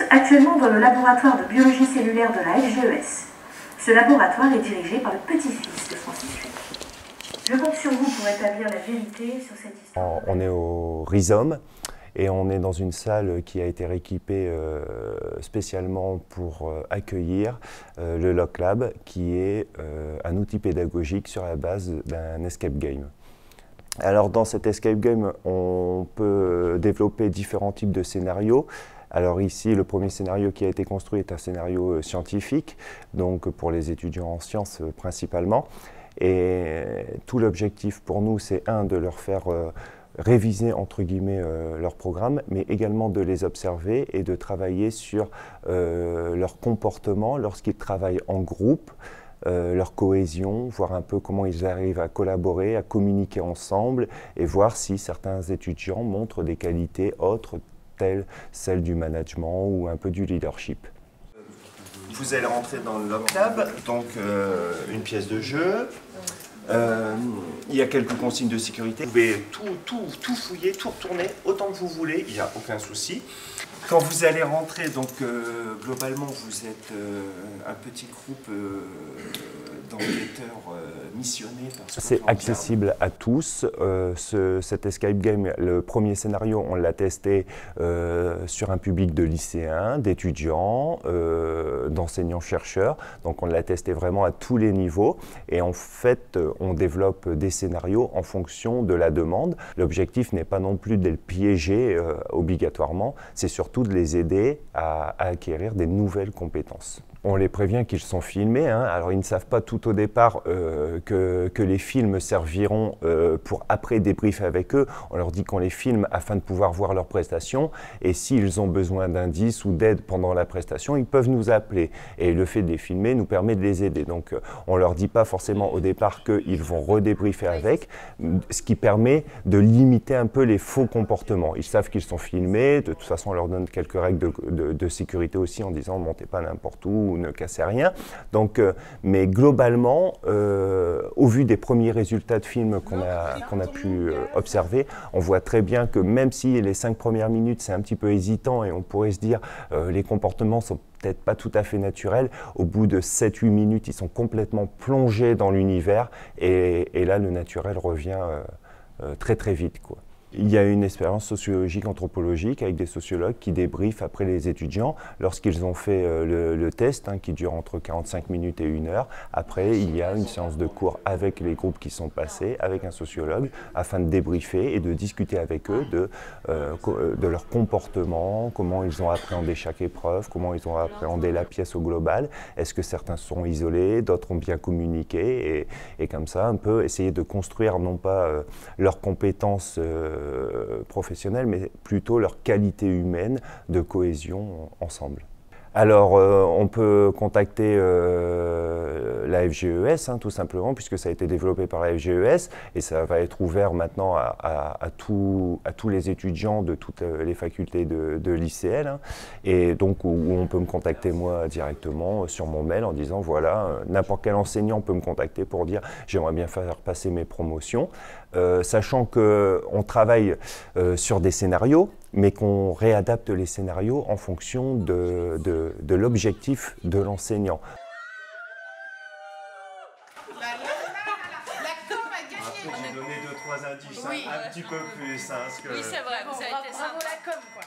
actuellement dans le laboratoire de biologie cellulaire de la FGES. Ce laboratoire est dirigé par le petit-fils de Francis Crick. Je compte sur vous pour établir la vérité sur cette histoire. On est au Rhizome et on est dans une salle qui a été rééquipée spécialement pour accueillir le Lock Lab, qui est un outil pédagogique sur la base d'un escape game. Alors dans cet escape game, on peut développer différents types de scénarios. Alors ici, le premier scénario qui a été construit est un scénario scientifique, donc pour les étudiants en sciences principalement. Et tout l'objectif pour nous, c'est de leur faire réviser entre guillemets leur programme, mais également de les observer et de travailler sur leur comportement lorsqu'ils travaillent en groupe, leur cohésion, voir un peu comment ils arrivent à collaborer, à communiquer ensemble et voir si certains étudiants montrent des qualités autres telles celles du management ou un peu du leadership. Vous allez rentrer dans le Lock Lab, donc une pièce de jeu. Il y a quelques consignes de sécurité. Vous pouvez tout fouiller, tout retourner autant que vous voulez, il n'y a aucun souci. Quand vous allez rentrer, donc globalement vous êtes un petit groupe d'enquêteurs missionnés. C'est accessible à tous. Cet escape game, le premier scénario, on l'a testé sur un public de lycéens, d'étudiants, d'enseignants-chercheurs. Donc on l'a testé vraiment à tous les niveaux. Et en fait, on développe des scénarios en fonction de la demande. L'objectif n'est pas non plus de les piéger obligatoirement, c'est surtout de les aider à acquérir des nouvelles compétences. On les prévient qu'ils sont filmés, alors ils ne savent pas tout au départ que les films serviront pour après débriefer avec eux. On leur dit qu'on les filme afin de pouvoir voir leurs prestations et s'ils ont besoin d'indices ou d'aide pendant la prestation, ils peuvent nous appeler. Et le fait de les filmer nous permet de les aider. Donc on ne leur dit pas forcément au départ qu'ils vont redébriefer avec, ce qui permet de limiter un peu les faux comportements. Ils savent qu'ils sont filmés, de toute façon on leur donne quelques règles de sécurité aussi en disant ne montez pas n'importe où, ne cassez rien. Donc, mais globalement, au vu des premiers résultats de films qu'on a pu observer, on voit très bien que même si les 5 premières minutes c'est un petit peu hésitant et on pourrait se dire les comportements sont peut-être pas tout à fait naturels, au bout de 7-8 minutes ils sont complètement plongés dans l'univers et là le naturel revient très très vite, quoi. Il y a une expérience sociologique, anthropologique avec des sociologues qui débriefent après les étudiants lorsqu'ils ont fait le test qui dure entre 45 minutes et 1 heure. Après, il y a une séance de cours avec les groupes qui sont passés, avec un sociologue, afin de débriefer et de discuter avec eux de leur comportement, comment ils ont appréhendé chaque épreuve, comment ils ont appréhendé la pièce au global. Est-ce que certains sont isolés, d'autres ont bien communiqué et comme ça, un peu essayer de construire non pas leurs compétences professionnelles, mais plutôt leur qualité humaine de cohésion ensemble. Alors, on peut contacter la FGES, tout simplement, puisque ça a été développé par la FGES, et ça va être ouvert maintenant à tous les étudiants de toutes les facultés de l'ICL, et donc où on peut me contacter moi directement sur mon mail en disant, voilà, n'importe quel enseignant peut me contacter pour dire, j'aimerais bien faire passer mes promotions, sachant qu'on travaille sur des scénarios, mais qu'on réadapte les scénarios en fonction de l'objectif de l'enseignant. J'ai donné 2-3 indices, un petit peu plus. Oui, c'est vrai, vous avez été sympa. Bravo la com, quoi.